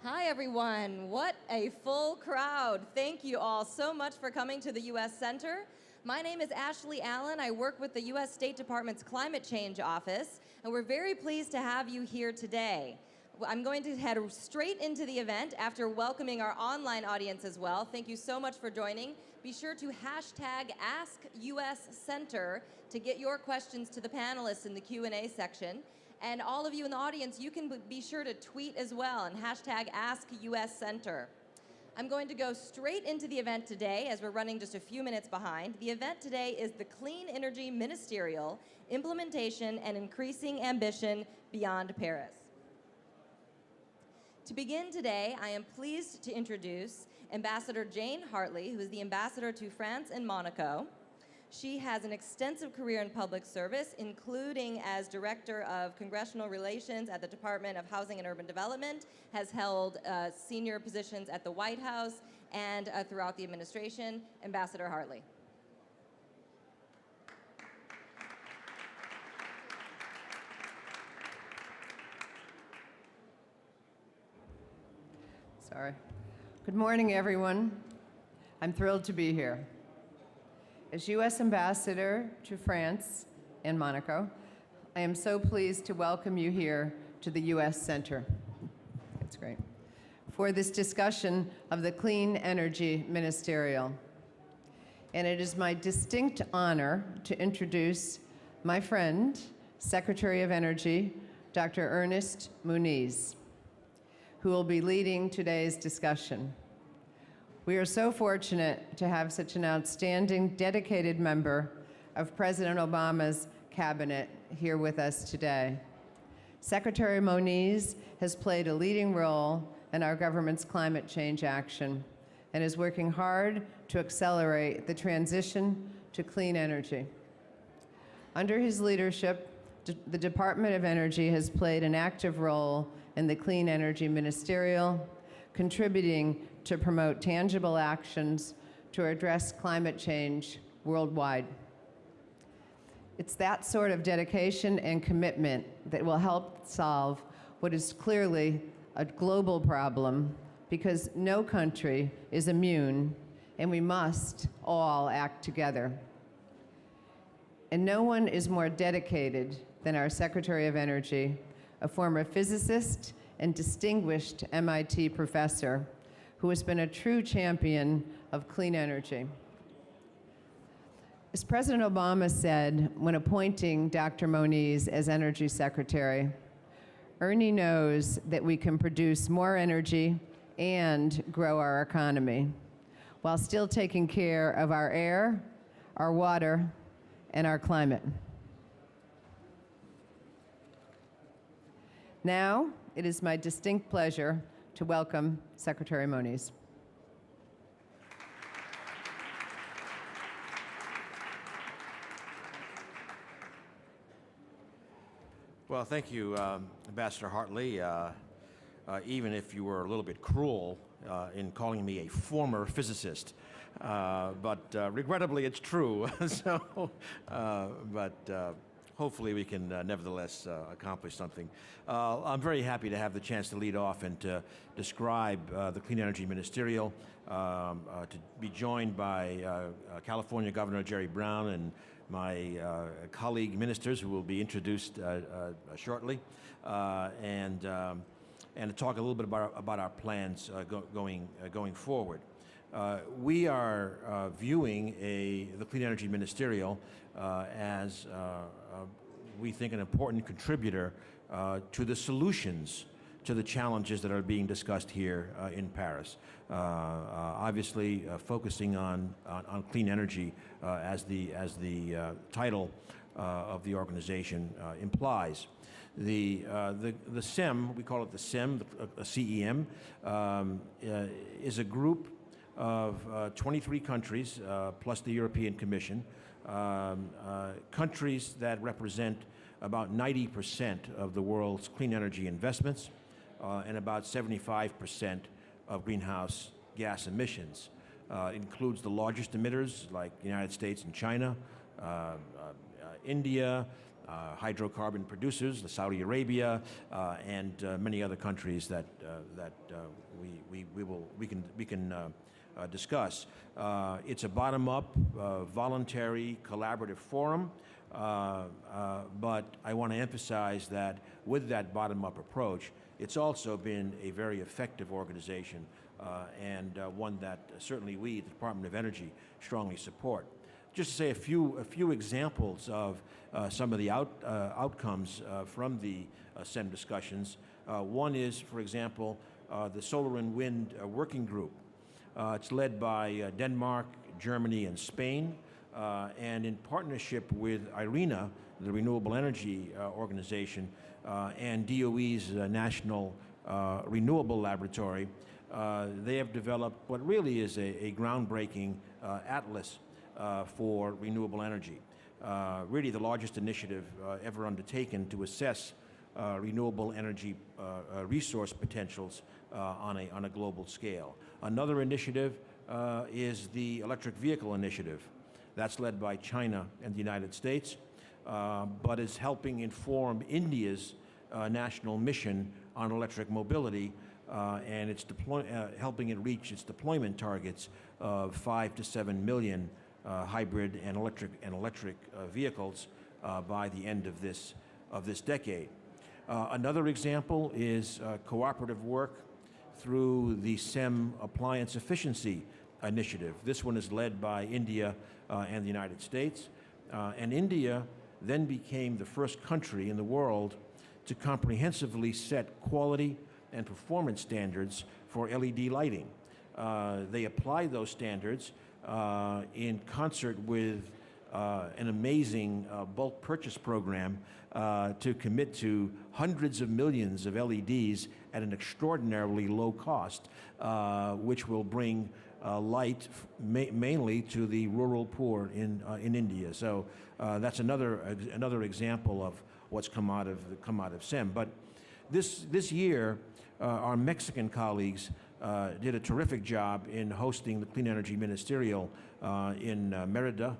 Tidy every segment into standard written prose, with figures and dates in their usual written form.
Hi, everyone. What a full crowd. Thank you all so much for coming to the U.S. Center. My name is Ashley Allen. I work with the U.S. State Department's Climate Change Office, and we're very pleased to have you here today. I'm going to head straight into the event after welcoming our online audience as well. Thank you so much for joining. Be sure to hashtag AskUSCenter to get your questions to the panelists in the Q&A section. And all of you in the audience, you can be sure to tweet as well and hashtag AskUSCenter. I'm going to go straight into the event today as we're running just a few minutes behind. The event today is the Clean Energy Ministerial Implementation and Increasing Ambition Beyond Paris. To begin today, I am pleased to introduce Ambassador Jane Hartley, who is the ambassador to France and Monaco. She has an extensive career in public service, including as Director of Congressional Relations at the Department of Housing and Urban Development, has held senior positions at the White House and throughout the administration. Ambassador Hartley. Sorry. Good morning, everyone. I'm thrilled to be here. As U.S. Ambassador to France and Monaco, I am so pleased to welcome you here to the U.S. Center. That's great. For this discussion of the Clean Energy Ministerial. And it is my distinct honor to introduce my friend, Secretary of Energy, Dr. Ernest Moniz, who will be leading today's discussion. We are so fortunate to have such an outstanding, dedicated member of President Obama's cabinet here with us today. Secretary Moniz has played a leading role in our government's climate change action and is working hard to accelerate the transition to clean energy. Under his leadership, the Department of Energy has played an active role in the Clean Energy Ministerial, contributing to promote tangible actions to address climate change worldwide. It's that sort of dedication and commitment that will help solve what is clearly a global problem, because no country is immune, and we must all act together. And no one is more dedicated than our Secretary of Energy, a former physicist and distinguished MIT professor who has been a true champion of clean energy. As President Obama said when appointing Dr. Moniz as Energy Secretary, Ernie knows that we can produce more energy and grow our economy while still taking care of our air, our water, and our climate. Now, it is my distinct pleasure to welcome Secretary Moniz. Well, thank you, Ambassador Hartley. Even if you were a little bit cruel in calling me a former physicist, but regrettably it's true. Hopefully we can nevertheless accomplish something. I'm very happy to have the chance to lead off and to describe the Clean Energy Ministerial, to be joined by California Governor Jerry Brown and my colleague ministers who will be introduced shortly, and to talk a little bit about our plans going forward. We are viewing the Clean Energy Ministerial as we think an important contributor to the solutions to the challenges that are being discussed here in Paris. Obviously, focusing on clean energy as the title of the organization implies. The CEM, we call it the CEM, CEM, is a group of 23 countries, plus the European Commission, countries that represent about 90% of the world's clean energy investments and about 75% of greenhouse gas emissions. It includes the largest emitters like the United States and China, India, hydrocarbon producers, the Saudi Arabia, and many other countries that we can discuss. It's a bottom-up, voluntary, collaborative forum, but I want to emphasize that with that bottom-up approach, it's also been a very effective organization and one that certainly we, the Department of Energy, strongly support. Just to say a few examples of some of the outcomes from the SEM discussions. One is, for example, the Solar and Wind Working Group. It's led by Denmark, Germany, and Spain, and in partnership with IRENA, the Renewable Energy Organization, and DOE's National Renewable Laboratory, they have developed what really is a groundbreaking atlas for renewable energy. Really the largest initiative ever undertaken to assess renewable energy resource potentials on a global scale. Another initiative is the Electric Vehicle Initiative. That's led by China and the United States, but is helping inform India's national mission on electric mobility, and it's helping it reach its deployment targets of 5 to 7 million hybrid and electric vehicles by the end of this decade. Another example is cooperative work through the SEM Appliance Efficiency Initiative. This one is led by India and the United States. And India then became the first country in the world to comprehensively set quality and performance standards for LED lighting. They applied those standards in concert with an amazing bulk purchase program to commit to hundreds of millions of LEDs at an extraordinarily low cost, which will bring light mainly to the rural poor in India. So that's another example of what's come out of SEM. But this year, our Mexican colleagues did a terrific job in hosting the Clean Energy Ministerial in Mérida,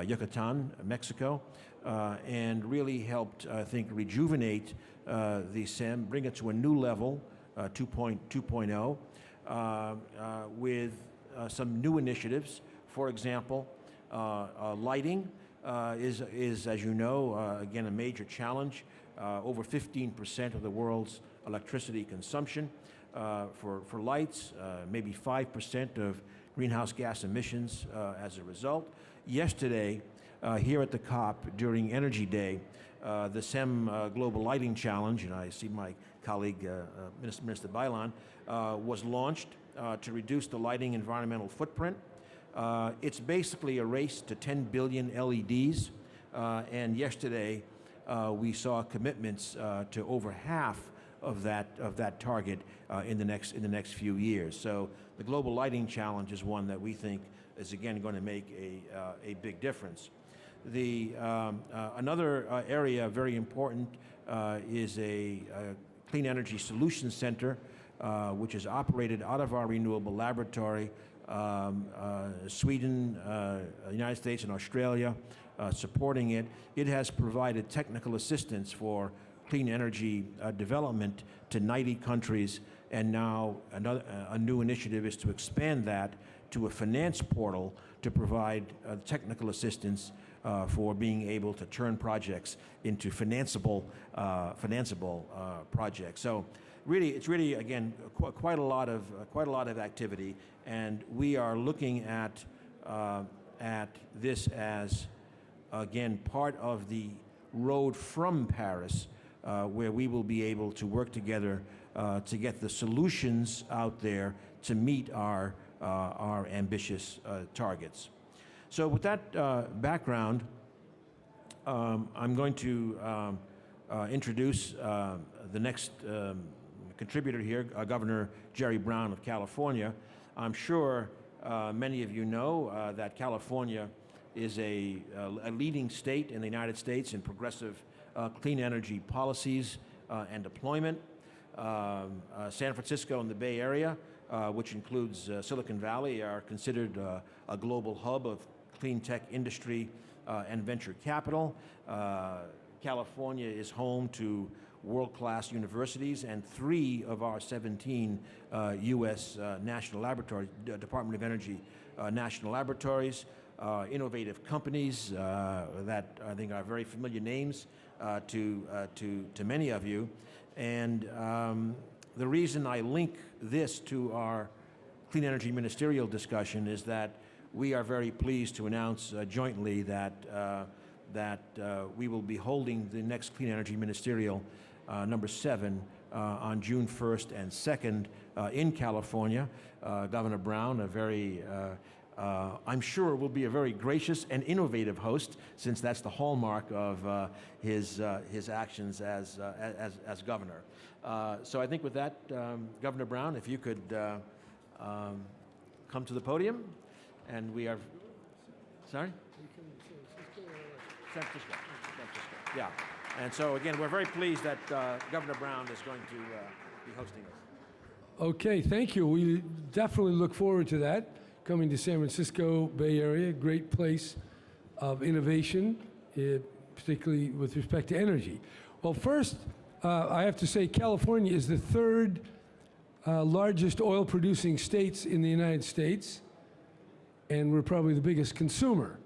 Yucatan, Mexico, and really helped, I think, rejuvenate the SEM, bring it to a new level, 2.0, with some new initiatives. For example, lighting is, as you know, again, a major challenge. Over 15% of the world's electricity consumption for lights, maybe 5% of greenhouse gas emissions as a result. Yesterday, here at the COP during Energy Day, the SEM Global Lighting Challenge, and I see my colleague, Minister Bailan, was launched to reduce the lighting environmental footprint. It's basically a race to 10 billion LEDs, and yesterday we saw commitments to over half of that target in the next few years. So the Global Lighting Challenge is one that we think is again going to make a big difference. Another area very important is a Clean Energy Solutions Center, which is operated out of our renewable laboratory. Sweden, United States, and Australia supporting it. It has provided technical assistance for clean energy development to 90 countries, and now a new initiative is to expand that to a finance portal to provide technical assistance for being able to turn projects into financeable projects. So it's really again quite a lot of activity, and we are looking at this as again part of the road from Paris, where we will be able to work together to get the solutions out there to meet our ambitious targets. So with that background, I'm going to introduce the next contributor here, Governor Jerry Brown of California. I'm sure many of you know that California is a leading state in the United States in progressive clean energy policies and deployment. San Francisco and the Bay Area, which includes Silicon Valley, are considered a global hub of clean tech industry and venture capital. California is home to world-class universities, and 3 of our 17 U.S. national laboratories, Department of Energy national laboratories, innovative companies that I think are very familiar names to many of you. And the reason I link this to our Clean Energy Ministerial discussion is that we are very pleased to announce jointly that we will be holding the next Clean Energy Ministerial number 7 on June 1st and 2nd in California. Governor Brown, a very, I'm sure will be a very gracious and innovative host, since that's the hallmark of his actions as governor. So I think with that, Governor Brown, if you could come to the podium, and we are, sorry? San Francisco. Yeah. And so again, we're very pleased that Governor Brown is going to be hosting us. Okay, thank you. We definitely look forward to that. Coming to San Francisco Bay Area, great place of innovation, particularly with respect to energy. Well, first, I have to say California is the 3rd largest oil-producing states in the United States, and we're probably the biggest consumer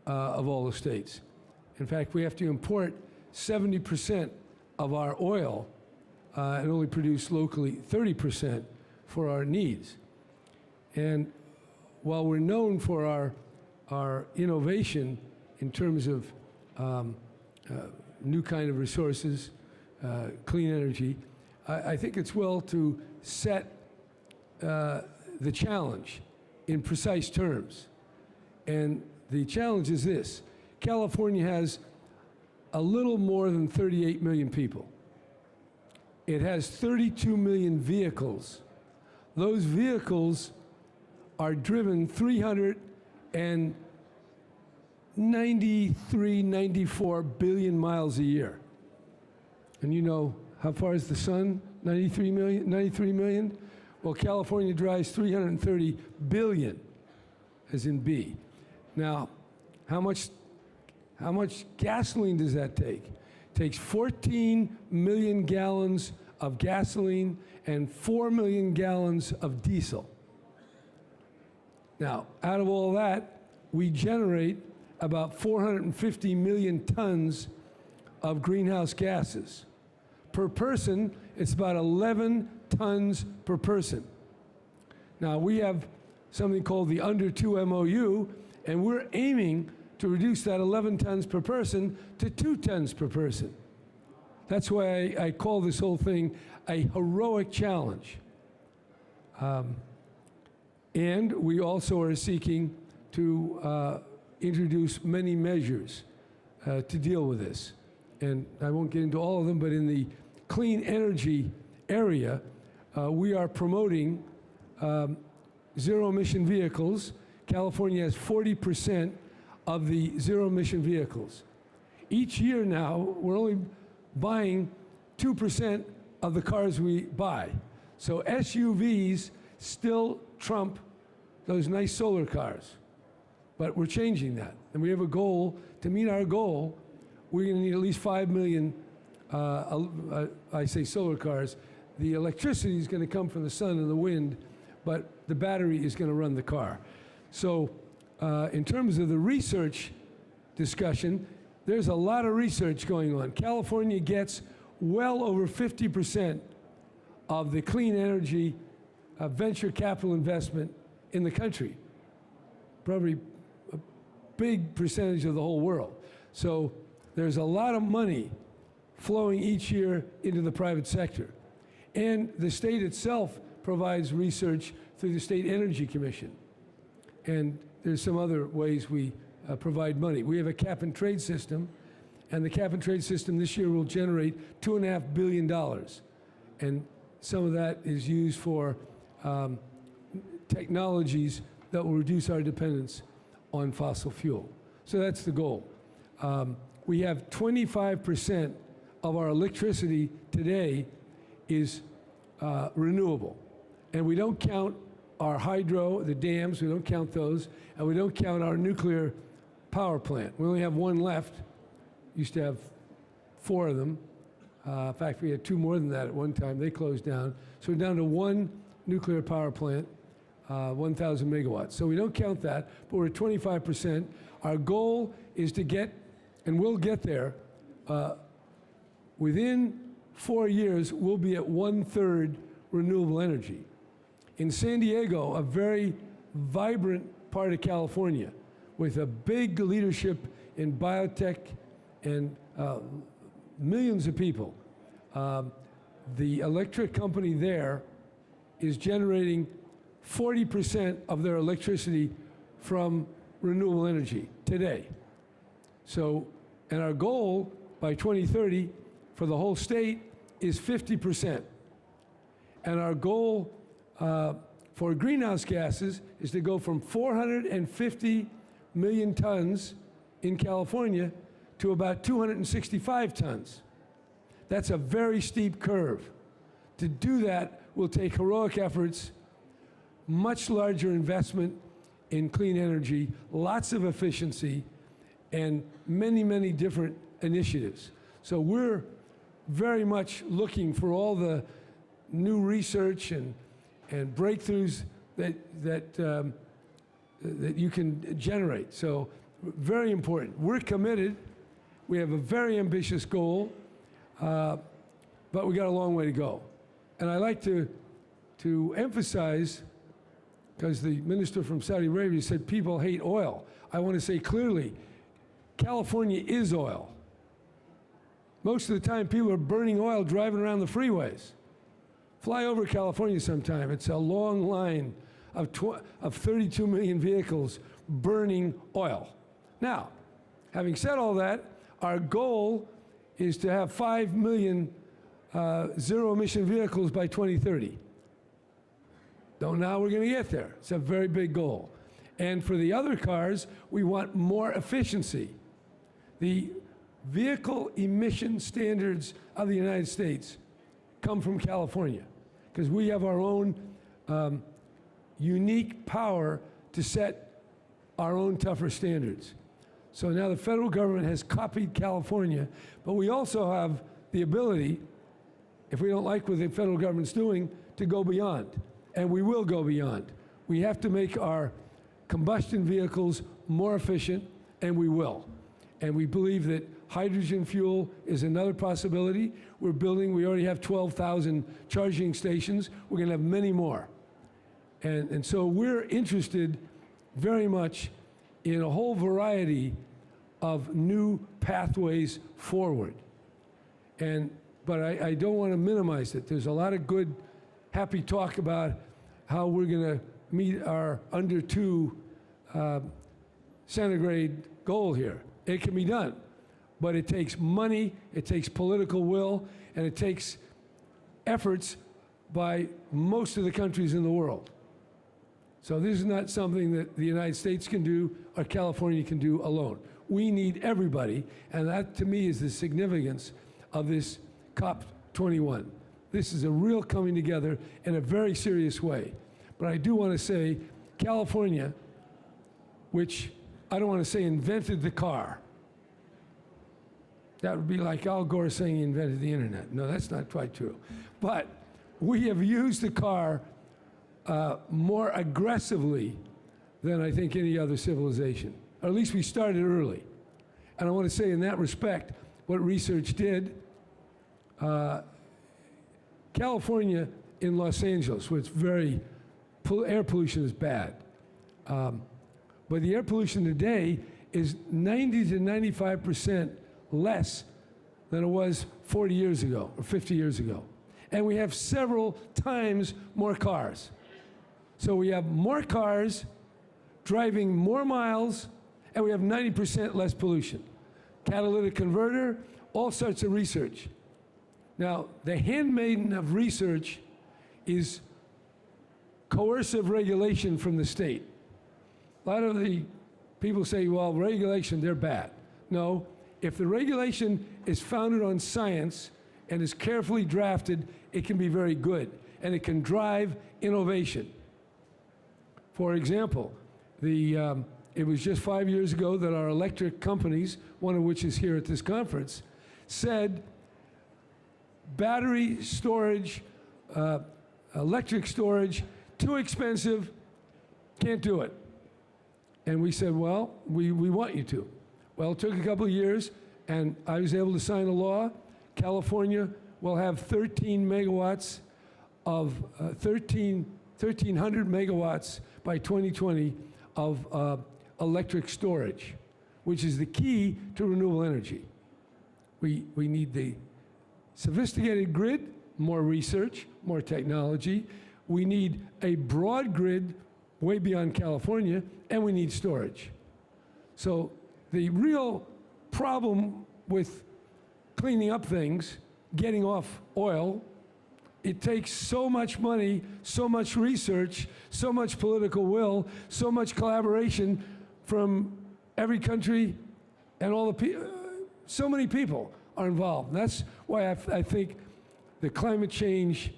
of all the states. In fact, we have to import 70% of our oil and only produce locally 30% for our needs. And while we're known for our innovation in terms of new kind of resources, clean energy, I think it's well to set the challenge in precise terms. And the challenge is this: California has a little more than 38 million people. It has 32 million vehicles. Those vehicles are driven 94 billion miles a year. And you know, how far is the sun? 93 million? Well, California drives 330 billion, as in B. Now, how much gasoline does that take? It takes 14 million gallons of gasoline and 4 million gallons of diesel. Now, out of all that, we generate about 450 million tons of greenhouse gases. Per person, it's about 11 tons per person. Now, we have something called the Under 2 MOU, and we're aiming to reduce that 11 tons per person to 2 tons per person. That's why I call this whole thing a heroic challenge. And we also are seeking to introduce many measures to deal with this. And I won't get into all of them, but in the clean energy area, we are promoting zero-emission vehicles. California has 40% of the zero-emission vehicles. Each year now, we're only buying 2% of the cars we buy. So SUVs still trump those nice solar cars. But we're changing that. And we have a goal. To meet our goal, we're going to need at least 5 million, I say solar cars. The electricity is going to come from the sun and the wind, but the battery is going to run the car. So in terms of the research discussion, there's a lot of research going on. California gets well over 50% of the clean energy venture capital investment in the country. Probably a big percentage of the whole world. So there's a lot of money flowing each year into the private sector. And the state itself provides research through the State Energy Commission. And there's some other ways we provide money. We have a cap and trade system, and the cap and trade system this year will generate $2.5 billion. And some of that is used for technologies that will reduce our dependence on fossil fuel. So that's the goal. We have 25% of our electricity today is renewable. And we don't count our hydro, the dams, we don't count those, and we don't count our nuclear power plant. We only have one left. Used to have 4 of them. In fact, we had 2 more than that at one time. They closed down. So we're down to 1 nuclear power plant, 1,000 megawatts. So we don't count that, but we're at 25%. Our goal is to get, and we'll get there, within 4 years, we'll be at 1/3 renewable energy. In San Diego, a very vibrant part of California, with a big leadership in biotech and millions of people, the electric company there is generating 40% of their electricity from renewable energy today. So, and our goal by 2030 for the whole state is 50%. And our goal for greenhouse gases is to go from 450 million tons in California to about 265 tons. That's a very steep curve. To do that will take heroic efforts, much larger investment in clean energy, lots of efficiency, and many, many different initiatives. So we're very much looking for all the new research and breakthroughs that you can generate. So very important. We're committed. We have a very ambitious goal, but we got a long way to go. And I like to emphasize, because the minister from Saudi Arabia said people hate oil. I want to say clearly, California is oil. Most of the time, people are burning oil driving around the freeways. Fly over California sometime. It's a long line of 32 million vehicles burning oil. Now, having said all that, our goal is to have 5 million zero-emission vehicles by 2030. Don't know how we're going to get there. It's a very big goal. And for the other cars, we want more efficiency. The vehicle emission standards of the United States come from California, because we have our own unique power to set our own tougher standards. So now the federal government has copied California, but we also have the ability, if we don't like what the federal government's doing, to go beyond. And we will go beyond. We have to make our combustion vehicles more efficient, and we will. And we believe that hydrogen fuel is another possibility. We already have 12,000 charging stations. We're going to have many more. And so we're interested very much in a whole variety of new pathways forward. But I don't want to minimize it. There's a lot of good, happy talk about how we're going to meet our under 2 centigrade goal here. It can be done, but it takes money, it takes political will, and it takes efforts by most of the countries in the world. So this is not something that the United States can do or California can do alone. We need everybody, and that to me is the significance of this COP-21. This is a real coming together in a very serious way. But I do want to say California, which I don't want to say invented the car. That would be like Al Gore saying he invented the internet. No, that's not quite true. But we have used the car more aggressively than I think any other civilization. Or at least we started early. And I want to say in that respect, what research did, California in Los Angeles, where it's very, air pollution is bad. But the air pollution today is 90 to 95% less than it was 40 years ago or 50 years ago. And we have several times more cars. So we have more cars driving more miles, and we have 90% less pollution. Catalytic converter, all sorts of research. Now, the handmaiden of research is coercive regulation from the state. A lot of the people say, well, regulation, they're bad. No, if the regulation is founded on science and is carefully drafted, it can be very good, and it can drive innovation. For example, it was just 5 years ago that our electric companies, one of which is here at this conference, said battery storage, electric storage, too expensive, can't do it. And we said, well, we want you to. Well, it took a couple of years, and I was able to sign a law. California will have 13 megawatts of 1,300 megawatts by 2020 of electric storage, which is the key to renewable energy. We need the sophisticated grid, more research, more technology. We need a broad grid way beyond California, and we need storage. So the real problem with cleaning up things, getting off oil, it takes so much money, so much research, so much political will, so much collaboration from every country, and all the so many people are involved. That's why I think the climate change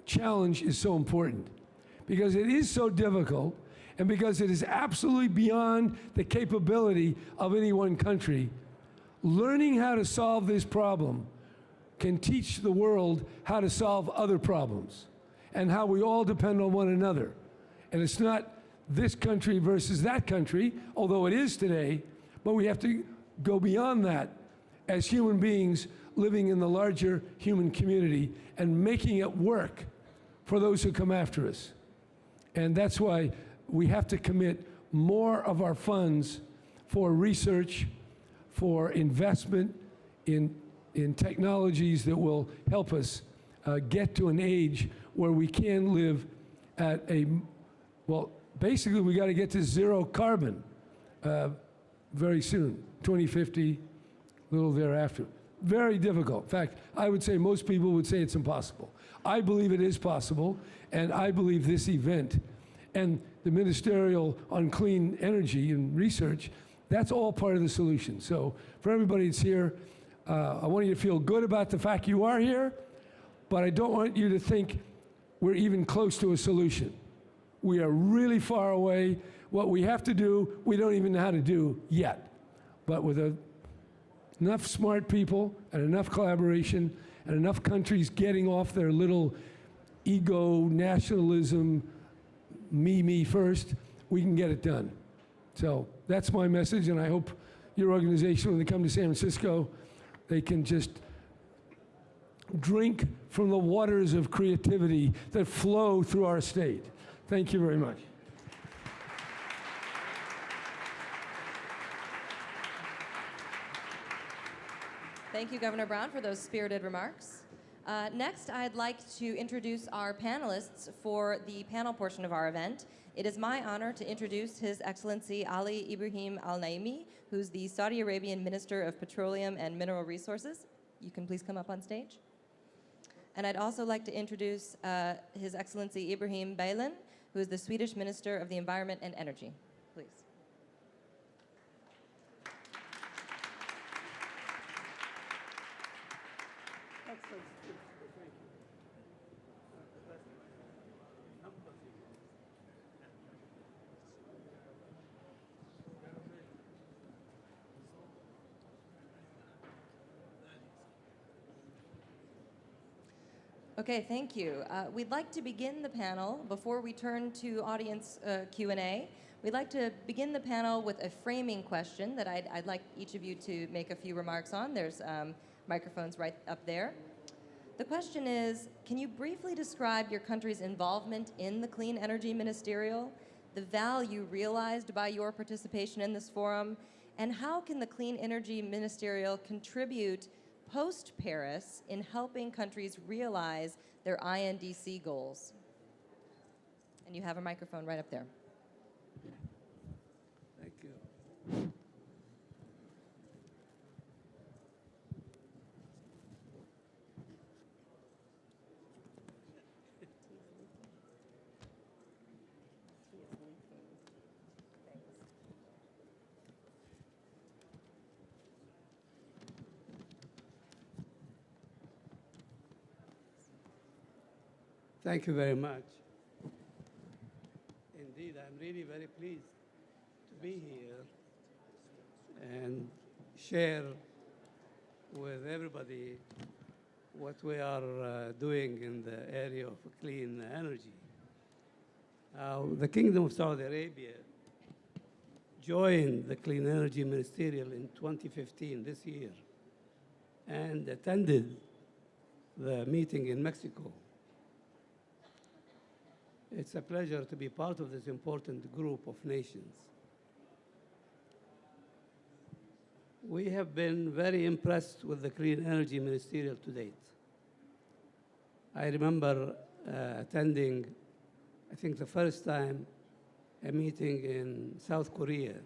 challenge is so important, because it is so difficult, and because it is absolutely beyond the capability of any one country. Learning how to solve this problem can teach the world how to solve other problems and how we all depend on one another. And it's not this country versus that country, although it is today, but we have to go beyond that as human beings living in the larger human community and making it work for those who come after us. And that's why we have to commit more of our funds for research, for investment in technologies that will help us get to an age where we can live at a, well, basically we got to get to zero carbon very soon, 2050, a little thereafter. Very difficult. In fact, I would say most people would say it's impossible. I believe it is possible, and I believe this event and the Ministerial on Clean Energy and Research, that's all part of the solution. So for everybody that's here, I want you to feel good about the fact you are here, but I don't want you to think we're even close to a solution. We are really far away. What we have to do, we don't even know how to do yet. But with enough smart people and enough collaboration and enough countries getting off their little ego, nationalism, me first, we can get it done. So that's my message, and I hope your organization, when they come to San Francisco, they can just drink from the waters of creativity that flow through our state. Thank you very much. Thank you, Governor Brown, for those spirited remarks. Next, I'd like to introduce our panelists for the panel portion of our event. It is my honor to introduce His Excellency Ali Ibrahim Al Naimi, who's the Saudi Arabian Minister of Petroleum and Mineral Resources. You can please come up on stage. And I'd also like to introduce His Excellency Ibrahim Baylan, who is the Swedish Minister of the Environment and Energy. Please. Okay, thank you. We'd like to begin the panel, before we turn to audience Q&A, we'd like to begin the panel with a framing question that I'd like each of you to make a few remarks on. There's microphones right up there. The question is, can you briefly describe your country's involvement in the Clean Energy Ministerial, the value realized by your participation in this forum, and how can the Clean Energy Ministerial contribute post-Paris in helping countries realize their INDC goals? And you have a microphone right up there. Thank you. Thank you very much. Indeed, I'm really very pleased to be here and share with everybody what we are doing in the area of clean energy. The Kingdom of Saudi Arabia joined the Clean Energy Ministerial in 2015, this year, and attended the meeting in Mexico. It's a pleasure to be part of this important group of nations. We have been very impressed with the Clean Energy Ministerial to date. I remember attending, I think the first time, a meeting in South Korea.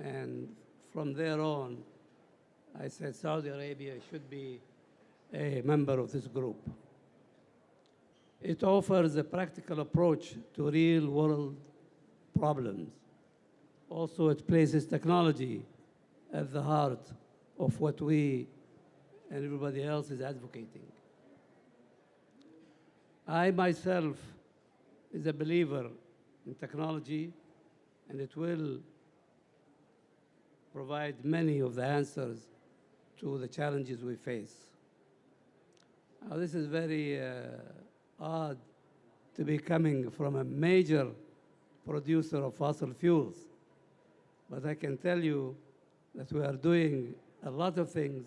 And from there on, I said Saudi Arabia should be a member of this group. It offers a practical approach to real-world problems. Also, it places technology at the heart of what we and everybody else is advocating. I myself is a believer in technology, and it will provide many of the answers to the challenges we face. Now, this is very odd to be coming from a major producer of fossil fuels, but I can tell you that we are doing a lot of things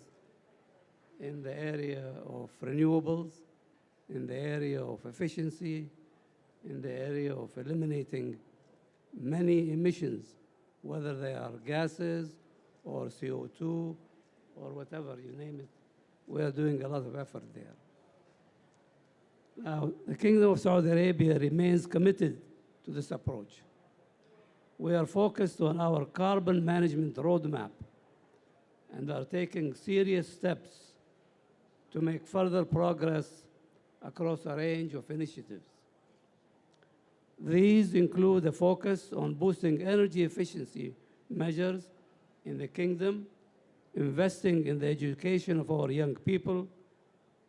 in the area of renewables, in the area of efficiency, in the area of eliminating many emissions, whether they are gases or CO2 or whatever, you name it. We are doing a lot of effort there. Now, the Kingdom of Saudi Arabia remains committed to this approach. We are focused on our carbon management roadmap and are taking serious steps to make further progress across a range of initiatives. These include a focus on boosting energy efficiency measures in the kingdom, investing in the education of our young people,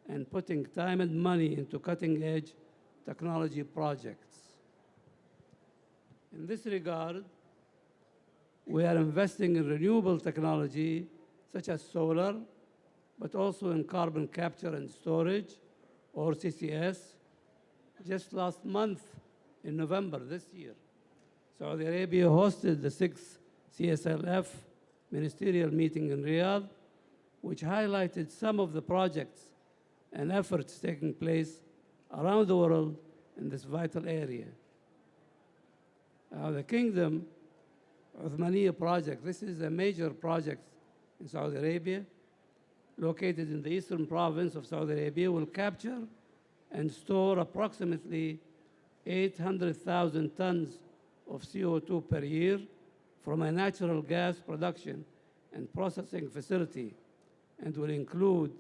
and putting time and money into cutting-edge technology projects. In this regard, we are investing in renewable technology such as solar, but also in carbon capture and storage, or CCS. Just last month, in November this year, Saudi Arabia hosted the 6th CSLF ministerial meeting in Riyadh, which highlighted some of the projects and efforts taking place around the world in this vital area. The Kingdom Uthmaniyya project, this is a major project in Saudi Arabia, located in the eastern province of Saudi Arabia, will capture and store approximately 800,000 tons of CO2 per year from a natural gas production and processing facility, and will include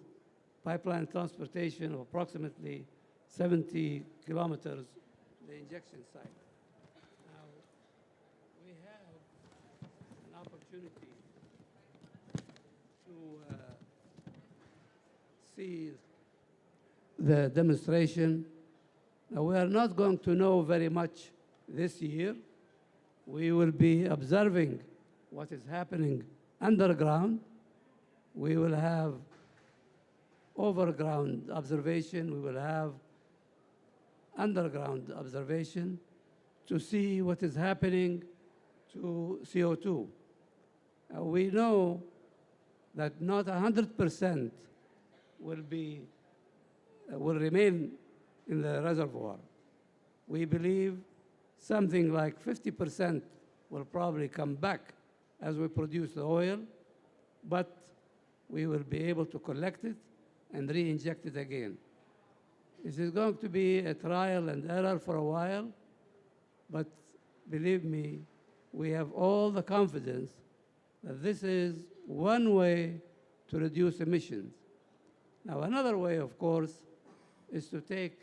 pipeline transportation of approximately 70 kilometers to the injection site. Now, we have an opportunity to see the demonstration. Now, we are not going to know very much this year. We will be observing what is happening underground. We will have overground observation. We will have underground observation to see what is happening to CO2. We know that not 100% will remain in the reservoir. We believe something like 50% will probably come back as we produce the oil, but we will be able to collect it and re-inject it again. This is going to be a trial and error for a while, but believe me, we have all the confidence that this is one way to reduce emissions. Now, another way, of course, is to take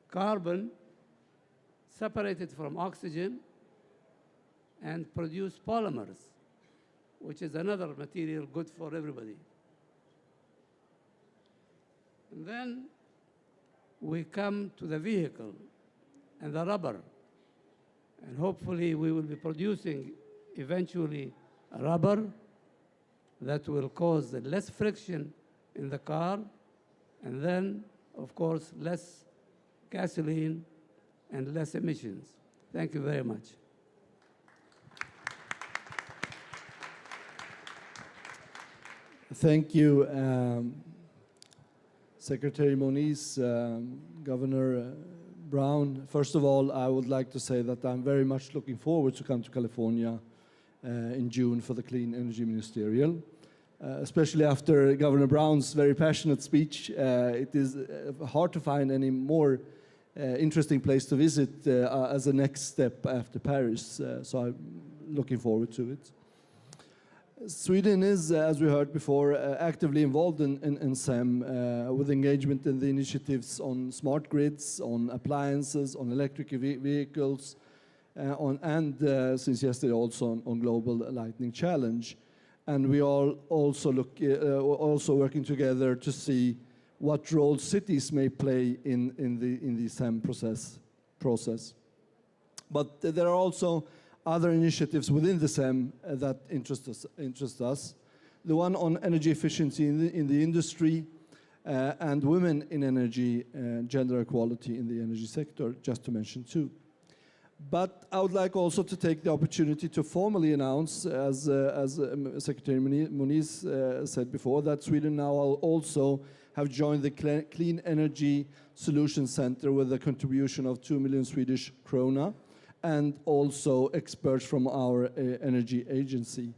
carbon, separate it from oxygen, and produce polymers, which is another material good for everybody. And then we come to the vehicle and the rubber. And hopefully we will be producing eventually rubber, that will cause less friction in the car, and then, of course, less gasoline and less emissions. Thank you very much. Thank you, Secretary Moniz, Governor Brown. First of all, I would like to say that I'm very much looking forward to come to California in June for the Clean Energy Ministerial. Especially after Governor Brown's very passionate speech, it is hard to find any more interesting place to visit as a next step after Paris. So I'm looking forward to it. Sweden is, as we heard before, actively involved in SEM with engagement in the initiatives on smart grids, on appliances, on electric vehicles, and since yesterday also on Global Lightning Challenge. And we are also working together to see what role cities may play in the SEM process. But there are also other initiatives within the SEM that interest us. The one on energy efficiency in the industry and women in energy, gender equality in the energy sector, just to mention two. But I would like also to take the opportunity to formally announce, as Secretary Moniz said before, that Sweden now also have joined the Clean Energy Solution Center with a contribution of 2 million Swedish krona, and also experts from our energy agency.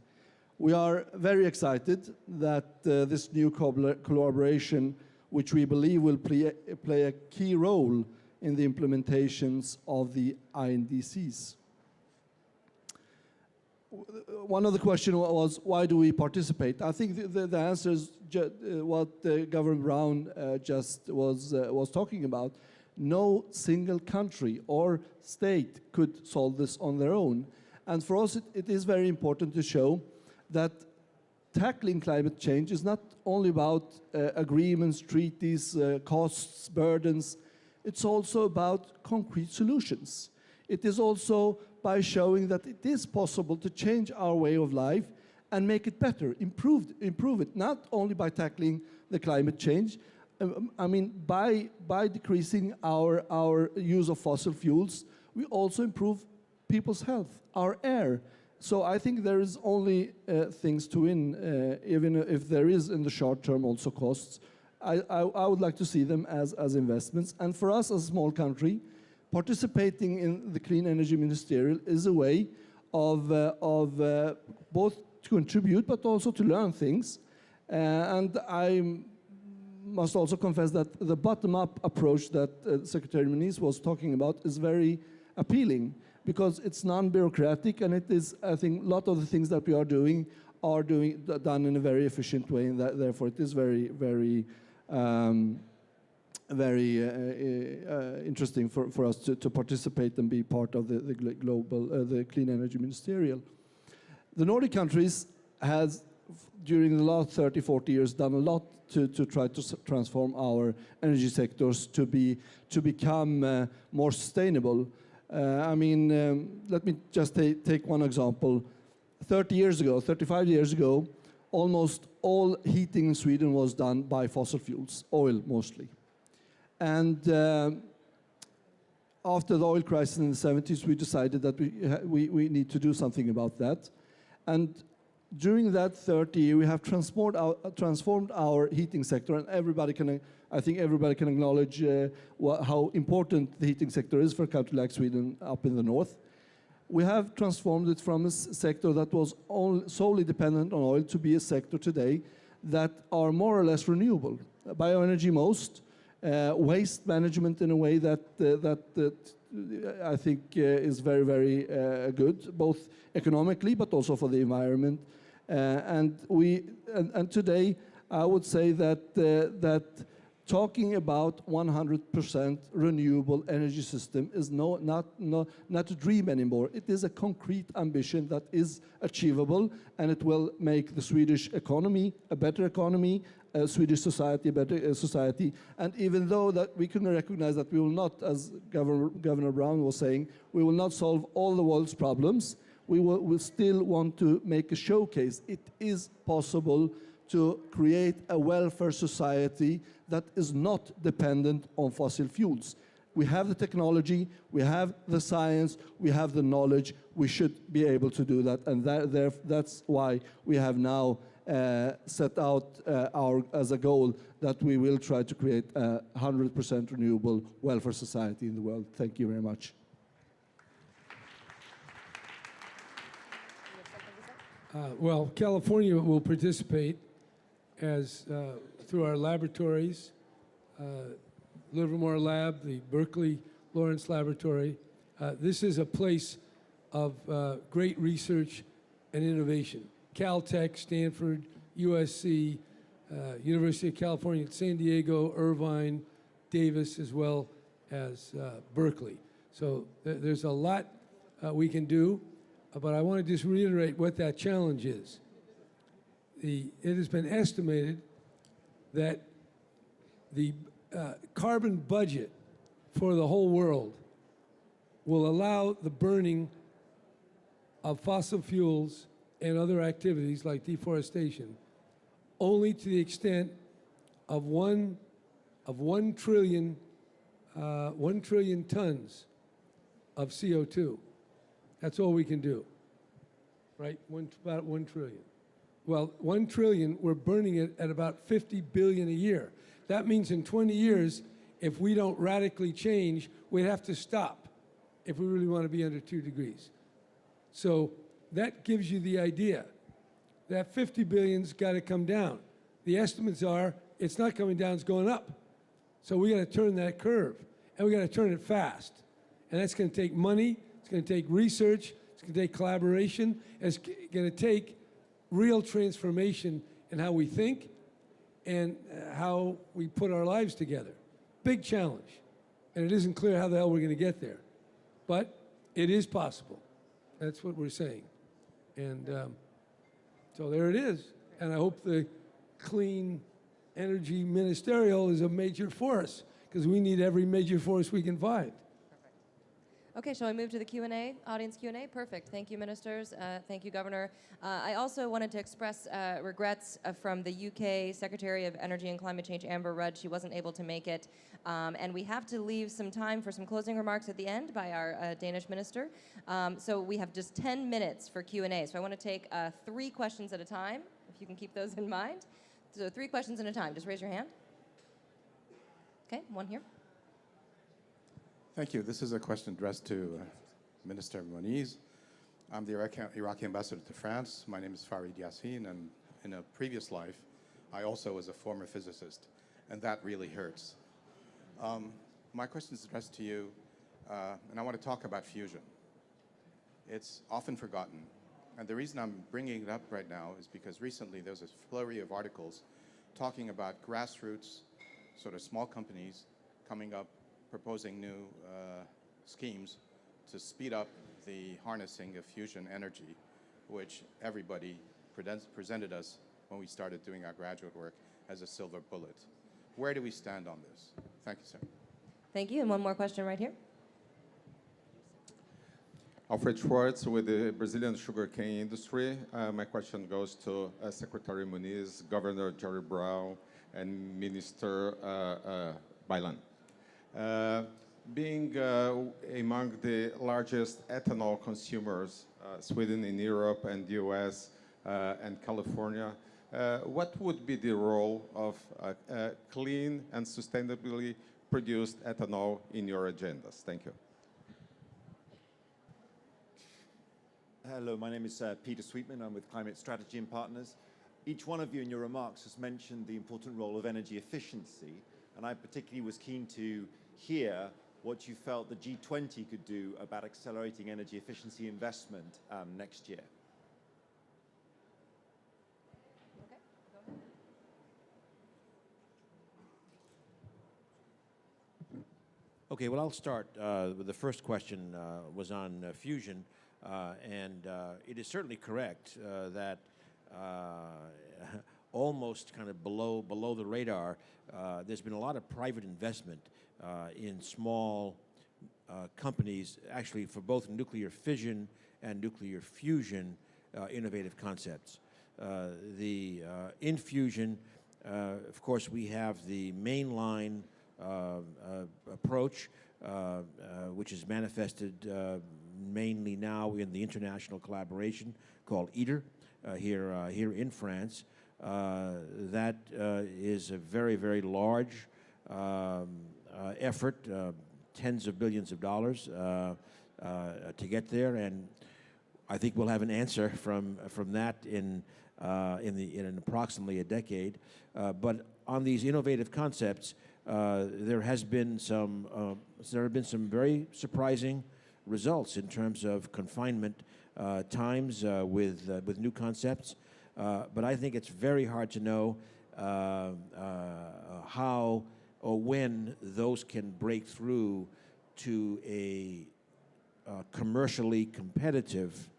We are very excited that this new collaboration, which we believe will play a key role in the implementations of the INDCs. One of the questions was, why do we participate? I think the answer is what Governor Brown just was talking about. No single country or state could solve this on their own. And for us, it is very important to show that tackling climate change is not only about agreements, treaties, costs, burdens. It's also about concrete solutions. It is also by showing that it is possible to change our way of life and make it better, improve it, not only by tackling the climate change, I mean, by decreasing our use of fossil fuels, we also improve people's health, our air. So I think there is only things to win, even if there is in the short term also costs. I would like to see them as investments. And for us as a small country, participating in the Clean Energy Ministerial is a way of both to contribute but also to learn things. And I must also confess that the bottom-up approach that Secretary Moniz was talking about is very appealing because it's non-bureaucratic, and it is, I think, a lot of the things that we are doing done in a very efficient way, and that, therefore it is very, very interesting for us to participate and be part of the Clean Energy Ministerial. The Nordic countries has, during the last 30, 40 years, done a lot to try to transform our energy sectors to become more sustainable. I mean, let me just take one example. 30 years ago, 35 years ago, almost all heating in Sweden was done by fossil fuels, oil mostly. And after the oil crisis in the 70s, we decided that we need to do something about that. And during that 30 years, we have transformed our heating sector, and I think everybody can acknowledge how important the heating sector is for a country like Sweden up in the north. We have transformed it from a sector that was solely dependent on oil to be a sector today that are more or less renewable. Bioenergy most, waste management in a way that I think is very, very good, both economically but also for the environment. And today, I would say that talking about 100% renewable energy system is not a dream anymore. It is a concrete ambition that is achievable, and it will make the Swedish economy a better economy, Swedish society a better society. And even though that we can recognize that we will not, as Governor Brown was saying, we will not solve all the world's problems, we still want to make a showcase. It is possible to create a welfare society that is not dependent on fossil fuels. We have the technology, we have the science, we have the knowledge. We should be able to do that, and that's why we have now set out as a goal that we will try to create a 100% renewable welfare society in the world. Thank you very much. Well, California will participate as through our laboratories, Livermore Lab, the Berkeley Lawrence Laboratory. This is a place of great research and innovation. Caltech, Stanford, USC, University of California, San Diego, Irvine, Davis, as well as Berkeley. So there's a lot we can do, but I want to just reiterate what that challenge is. It has been estimated that the carbon budget for the whole world will allow the burning of fossil fuels and other activities like deforestation only to the extent of 1 trillion tons of CO2. That's all we can do, right? About 1 trillion. Well, 1 trillion, we're burning it at about 50 billion a year. That means in 20 years, if we don't radically change, we'd have to stop if we really want to be under 2 degrees. So that gives you the idea. That 50 billion's got to come down. The estimates are it's not coming down, it's going up. So we got to turn that curve, and we got to turn it fast. And that's going to take money, it's going to take research, it's going to take collaboration, it's going to take real transformation in how we think and how we put our lives together. Big challenge. And it isn't clear how the hell we're going to get there. But it is possible. That's what we're saying. And so there it is. And I hope the Clean Energy Ministerial is a major force, because we need every major force we can find. Okay, shall we move to the Q&A, audience Q&A? Perfect. Thank you, ministers. Thank you, Governor. I also wanted to express regrets from the UK Secretary of Energy and Climate Change, Amber Rudd. She wasn't able to make it. And we have to leave some time for some closing remarks at the end by our Danish minister. So we have just 10 minutes for Q&A. So I want to take 3 questions at a time, if you can keep those in mind. So 3 questions at a time. Just raise your hand. Okay, one here. Thank you. This is a question addressed to Minister Moniz. I'm the Iraqi ambassador to France. My name is Farid Yassin, and in a previous life, I also was a former physicist, and that really hurts. My question is addressed to you, and I want to talk about fusion. It's often forgotten, and the reason I'm bringing it up right now is because recently there's a flurry of articles talking about grassroots, sort of small companies coming up proposing new schemes to speed up the harnessing of fusion energy, which everybody presented us when we started doing our graduate work as a silver bullet. Where do we stand on this? Thank you, sir. Thank you. And one more question right here. Alfred Schwartz with the Brazilian sugarcane industry. My question goes to Secretary Moniz, Governor Jerry Brown, and Minister Bailan. Being among the largest ethanol consumers, Sweden in Europe and the US and California, what would be the role of clean and sustainably produced ethanol in your agendas? Thank you. Hello, my name is Peter Sweetman. I'm with Climate Strategy and Partners. Each one of you in your remarks has mentioned the important role of energy efficiency, and I particularly was keen to hear what you felt the G20 could do about accelerating energy efficiency investment next year. Okay, go ahead. Okay, well, I'll start with the first question was on fusion, and it is certainly correct that almost kind of below the radar, there's been a lot of private investment in small companies, actually for both nuclear fission and nuclear fusion innovative concepts. In fusion, of course, we have the mainline approach, which is manifested mainly now in the international collaboration called ITER here in France. That is a very, very large effort, tens of billions of dollars to get there, and I think we'll have an answer from that in approximately a decade. But on these innovative concepts, there have been some very surprising results in terms of confinement times with new concepts. But I think it's very hard to know how or when those can break through to a commercially competitive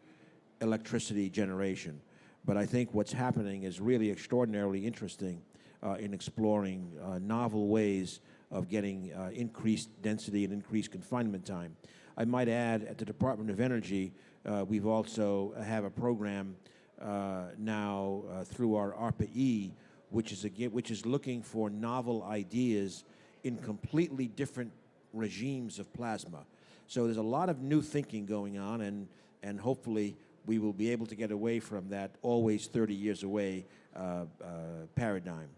electricity generation. But I think what's happening is really extraordinarily interesting in exploring novel ways of getting increased density and increased confinement time. I might add, at the Department of Energy, we've also have a program now through our ARPA-E, which is looking for novel ideas in completely different regimes of plasma. So there's a lot of new thinking going on, and hopefully we will be able to get away from that always 30 years away paradigm.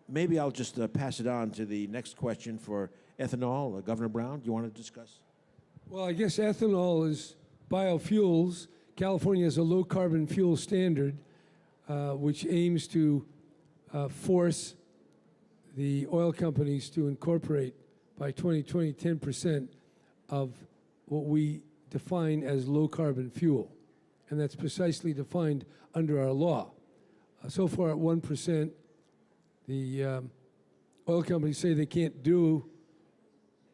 Maybe I'll just pass it on to the next question for ethanol. Governor Brown, do you want to discuss? Well, I guess ethanol is biofuels. California has a low-carbon fuel standard, which aims to force the oil companies to incorporate by 2020 10% of what we define as low-carbon fuel. And that's precisely defined under our law. So far at 1%, the oil companies say they can't do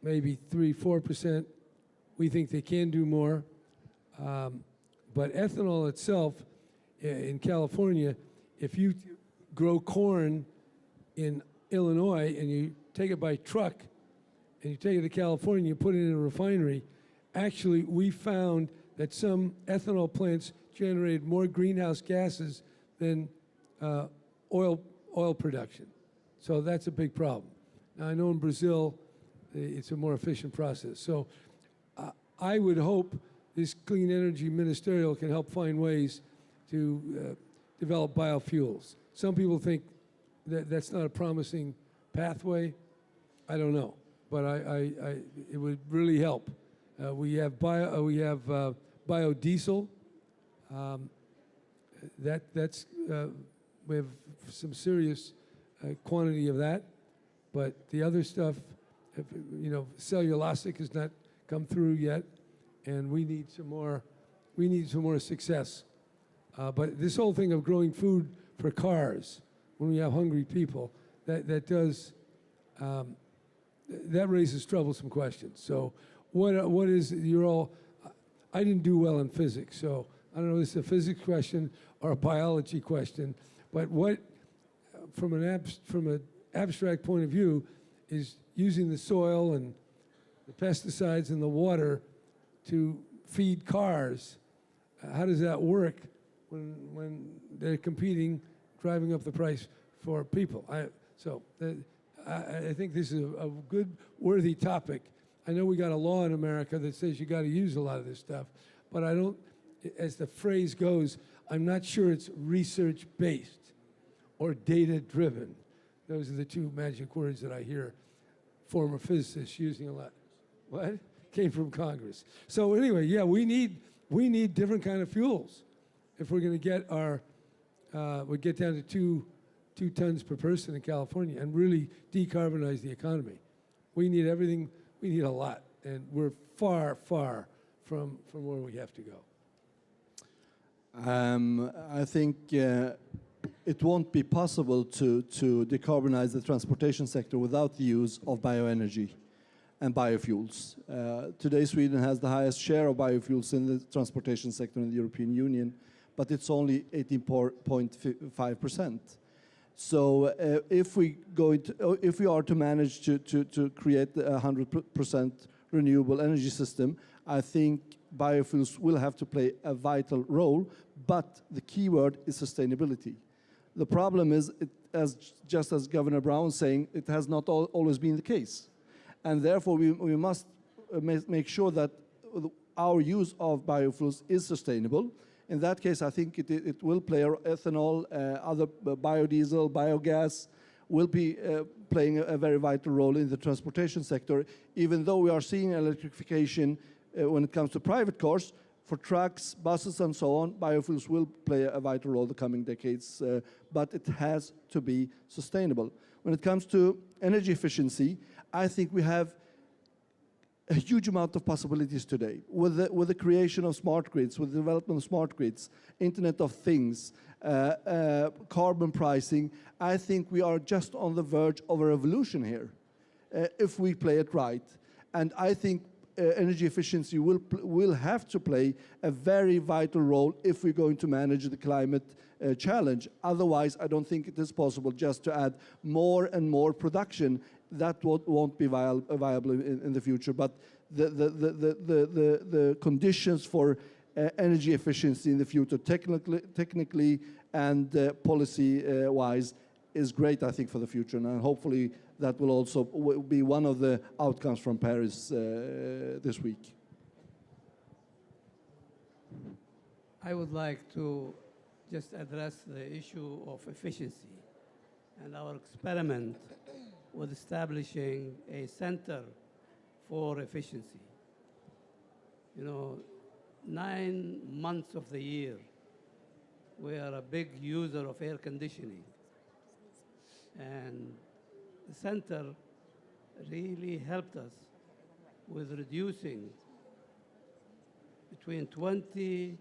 maybe 3-4%. We think they can do more. But ethanol itself in California, if you grow corn in Illinois and you take it by truck and you take it to California, you put it in a refinery, actually we found that some ethanol plants generated more greenhouse gases than oil production. So that's a big problem. Now I know in Brazil it's a more efficient process. So I would hope this Clean Energy Ministerial can help find ways to develop biofuels. Some people think that that's not a promising pathway. I don't know, but it would really help. We have biodiesel. We have some serious quantity of that, but the other stuff, cellulosic has not come through yet, and we need some more. We need some more success. But this whole thing of growing food for cars, when we have hungry people, that raises troublesome questions. So what is you're all? I didn't do well in physics, so I don't know if it's a physics question or a biology question. But what, from an abstract point of view, is using the soil and the pesticides and the water to feed cars. How does that work when they're competing, driving up the price for people? I think this is a good, worthy topic. I know we got a law in America that says you got to use a lot of this stuff, but I don't, as the phrase goes, I'm not sure it's research-based or data-driven. Those are the two magic words that I hear former physicists using a lot. What? Came from Congress. So anyway, yeah, we need different kind of fuels if we're going to get we get down to two tons per person in California and really decarbonize the economy. We need everything. We need a lot, and we're far, far from where we have to go. I think it won't be possible to decarbonize the transportation sector without the use of bioenergy and biofuels. Today, Sweden has the highest share of biofuels in the transportation sector in the European Union, but it's only 18.5%. So if we are to manage to create a 100% renewable energy system, I think biofuels will have to play a vital role, but the key word is sustainability. The problem is, just as Governor Brown saying, it has not always been the case. And therefore, we must make sure that our use of biofuels is sustainable. In that case, I think it will play ethanol, other biodiesel, biogas, will be playing a very vital role in the transportation sector, even though we are seeing electrification when it comes to private cars. For trucks, buses, and so on, biofuels will play a vital role in the coming decades, but it has to be sustainable. When it comes to energy efficiency, I think we have a huge amount of possibilities today with the creation of smart grids, with the development of smart grids, Internet of Things, carbon pricing. I think we are just on the verge of a revolution here if we play it right. And I think energy efficiency will have to play a very vital role if we're going to manage the climate challenge. Otherwise, I don't think it is possible just to add more and more production. That won't be viable in the future. But the conditions for energy efficiency in the future, technically and policy-wise, is great, I think, for the future. And hopefully that will also be one of the outcomes from Paris this week. I would like to just address the issue of efficiency and our experiment with establishing a center for efficiency. You know, 9 months of the year, we are a big user of air conditioning. And the center really helped us with reducing between 20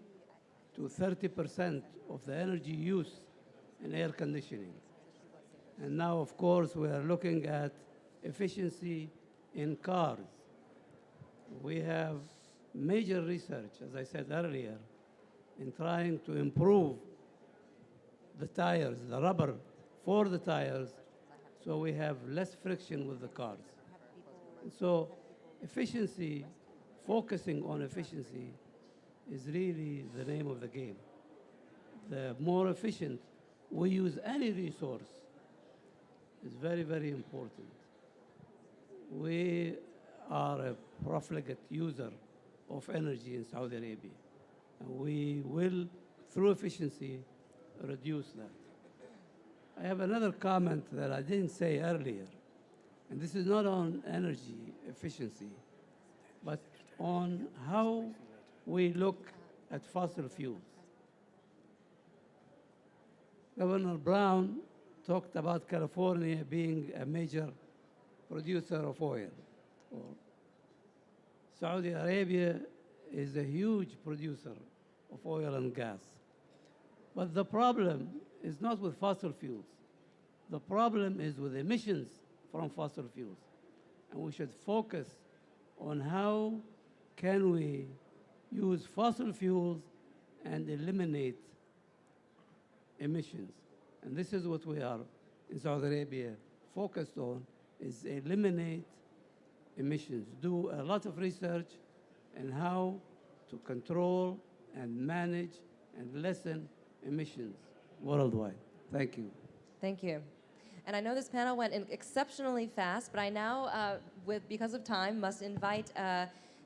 to 30% of the energy use in air conditioning. And now, of course, we are looking at efficiency in cars. We have major research, as I said earlier, in trying to improve the tires, the rubber for the tires, so we have less friction with the cars. And so efficiency, focusing on efficiency, is really the name of the game. The more efficient we use any resource is very, very important. We are a profligate user of energy in Saudi Arabia, and we will, through efficiency, reduce that. I have another comment that I didn't say earlier, and this is not on energy efficiency, but on how we look at fossil fuels. Governor Brown talked about California being a major producer of oil. Saudi Arabia is a huge producer of oil and gas. But the problem is not with fossil fuels. The problem is with emissions from fossil fuels. And we should focus on how can we use fossil fuels and eliminate emissions. And this is what we are in Saudi Arabia focused on, is eliminate emissions. Do a lot of research on how to control and manage and lessen emissions worldwide. Thank you. Thank you. And I know this panel went exceptionally fast, but I now, because of time, must invite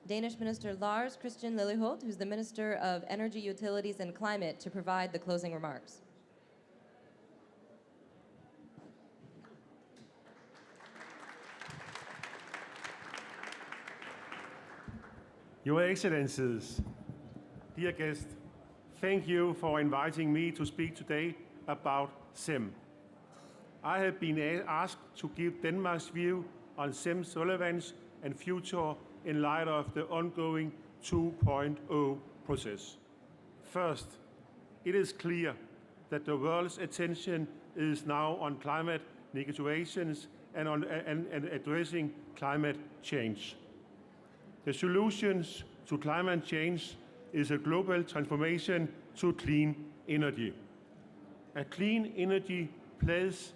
Danish Minister Lars Christian Lilleholt, who's the Minister of Energy, Utilities and Climate, to provide the closing remarks. Your Excellencies, dear guests, thank you for inviting me to speak today about CEM. I have been asked to give Denmark's view on CEM's relevance and future in light of the ongoing 2.0 process. First, it is clear that the world's attention is now on climate negotiations and on addressing climate change. The solutions to climate change is a global transformation to clean energy. A clean energy plays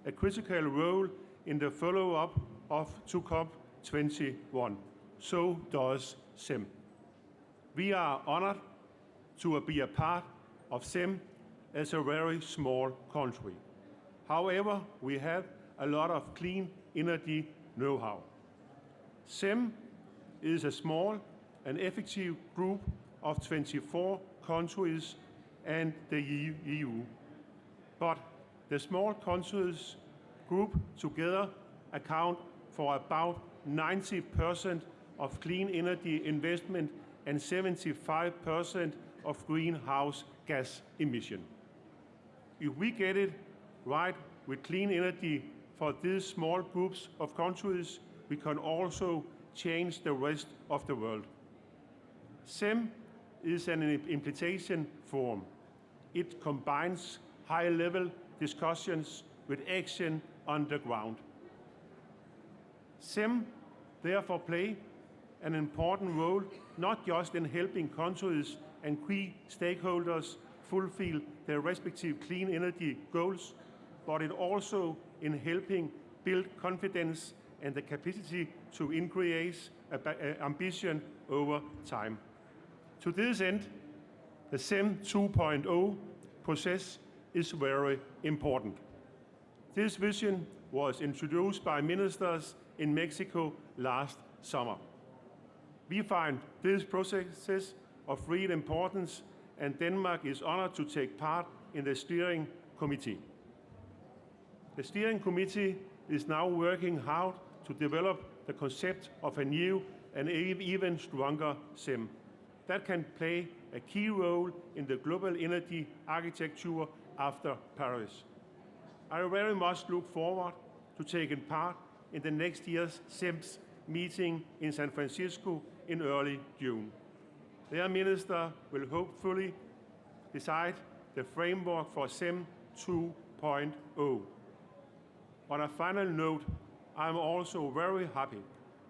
a critical role in the follow-up to COP-21. So does CEM. We are honored to be a part of CEM as a very small country. However, we have a lot of clean energy know-how. CEM is a small and effective group of 24 countries and the EU. But the small countries group together account for about 90% of clean energy investment and 75% of greenhouse gas emission. If we get it right with clean energy for these small groups of countries, we can also change the rest of the world. CEM is an implementation forum. It combines high-level discussions with action on the ground. CEM therefore play an important role not just in helping countries and key stakeholders fulfill their respective clean energy goals, but it also in helping build confidence and the capacity to increase ambition over time. To this end, the CEM 2.0 process is very important. This vision was introduced by ministers in Mexico last summer. We find this process of great importance, and Denmark is honored to take part in the steering committee. The steering committee is now working hard to develop the concept of a new and even stronger CEM that can play a key role in the global energy architecture after Paris. I very much look forward to taking part in the next year's CEM's meeting in San Francisco in early June. Their minister will hopefully decide the framework for CEM 2.0. On a final note, I'm also very happy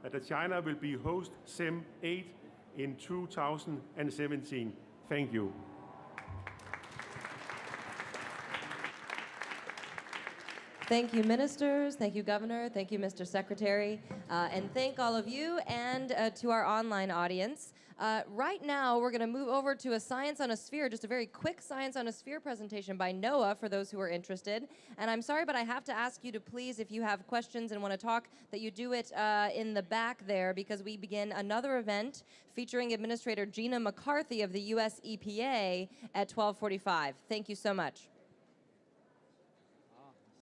that China will be host CEM 8 in 2017. Thank you. Thank you, ministers. Thank you, Governor. Thank you, Mr. Secretary. And thank all of you and to our online audience. Right now, we're going to move over to a Science on a Sphere, just a very quick Science on a Sphere presentation by NOAA for those who are interested. And I'm sorry, but I have to ask you to please, if you have questions and want to talk, that you do it in the back there, because we begin another event featuring Administrator Gina McCarthy of the US EPA at 12:45. Thank you so much.